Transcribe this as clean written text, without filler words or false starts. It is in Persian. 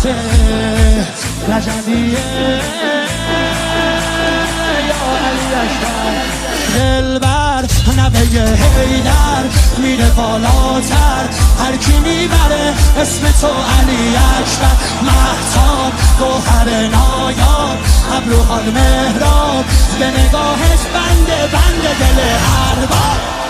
عباسه رجبیه یا علی اکبر دلبر نوه حیدر میره بالاتر هر کی میبره اسم تو علی اکبر مهتاب گوهر نایاب ابروهای مهراب به نگاهش بنده دل ارباب